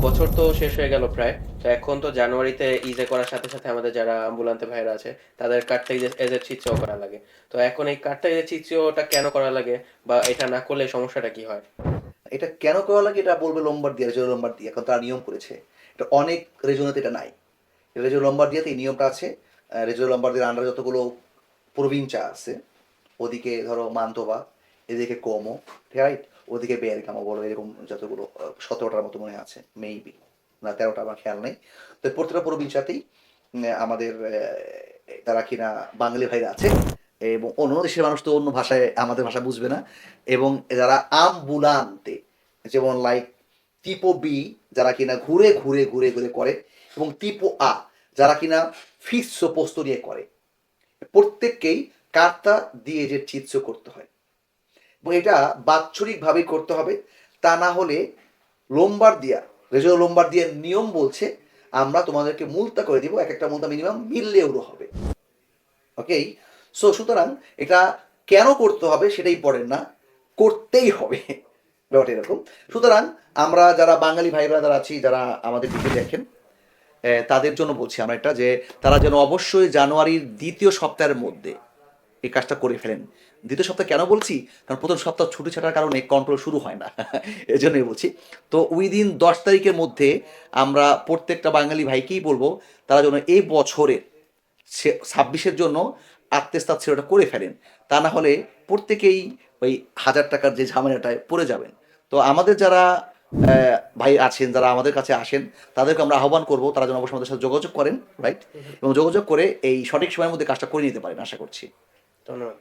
বছর তো শেষ হয়ে গেল প্রায়। তো এখন তো জানুয়ারিতে ইজে করার সাথে সাথে আমাদের যারা অ্যাম্বুলেন্সে ভাইরা আছে তাদের কার্ডটা এজের চিচ্ছিও করা লাগে। তো এখন এই কার্ডটা এজের চিচ্ছিওটা কেন করা লাগে, বা এটা না করলে সমস্যাটা কি হয়? এটা কেন করা লাগে এটা বলবে লম্বার্দিয়া, রেজো লম্বার্দিয়া, এখন তারা নিয়ম করেছে। এটা অনেক রেজনেতে এটা নাই। রেজো লম্বার্দিয়াতে এই নিয়মটা আছে। রেজো লম্বার্দিয়ার আন্ডারে যতগুলো প্রভিncia আছে, ওদিকে ধরো মান্তোবা, এদিকে কোমো, ঠিক রাইট, ওদিকে বেরগামো বলো, এরকম যতগুলো 17টার মতো মনে আছে মেইবি, না 13টা আমার খেয়াল নেই। তো প্রত্যেকটা প্রভিন্সিয়াতেই আমাদের তারা কিনা বাঙালি ভাইরা আছে, এবং অন্য দেশের মানুষ তো অন্য ভাষায় আমাদের ভাষা বুঝবে না। এবং যারা আমবুলান্তে, যেমন লাইক টিপো বি, যারা কিনা ঘুরে ঘুরে ঘুরে ঘুরে করে, এবং টিপো আ, যারা কিনা ফিসো পোস্ত দিয়ে করে, প্রত্যেককেই কার্তা দিয়ে যে চিত্র করতে হয়, এবং এটা বাৎসরিকভাবেই করতে হবে। তা না হলে লোম্বার্দিয়া, রেজো লোম্বার্দিয়ার নিয়ম বলছে আমরা তোমাদেরকে মুলতা করে দিব, এক একটা মুলতা মিনিমাম 1,000 ইউরো হবে। ওকে, সো সুতরাং এটা কেন করতে হবে সেটাই পড়েন না, করতেই হবে, ব্যাপারটা এরকম। সুতরাং আমরা যারা বাঙালি ভাই ব্রাদার আছি, যারা আমাদের দিকে দেখেন, তাদের জন্য বলছি আমরা এটা, যে তারা যেন অবশ্যই জানুয়ারির দ্বিতীয় সপ্তাহের মধ্যে এই কাজটা করে ফেলেন। দ্বিতীয় সপ্তাহ কেন বলছি, কারণ প্রথম সপ্তাহ ছুটি ছাটার কারণে কন্ট্রোল শুরু হয় না, এই জন্যই বলছি। তো উইদিন 10 তারিখের মধ্যে আমরা প্রত্যেকটা বাঙালি ভাইকেই বলবো তারা যেন এই বছরের 26-এর জন্য আত্মস্তাত সেটা করে ফেলেন। তা না হলে প্রত্যেকেই ওই 1,000 টাকার যে ঝামেলাটায় পড়ে যাবেন। তো আমাদের যারা ভাই আছেন, যারা আমাদের কাছে আসেন, তাদেরকে আমরা আহ্বান করবো তারা যেন অবশ্যই আমাদের সাথে যোগাযোগ করেন, রাইট, এবং যোগাযোগ করে এই সঠিক সময়ের মধ্যে কাজটা করে নিতে পারেন, আশা করছি। ধন্যবাদ।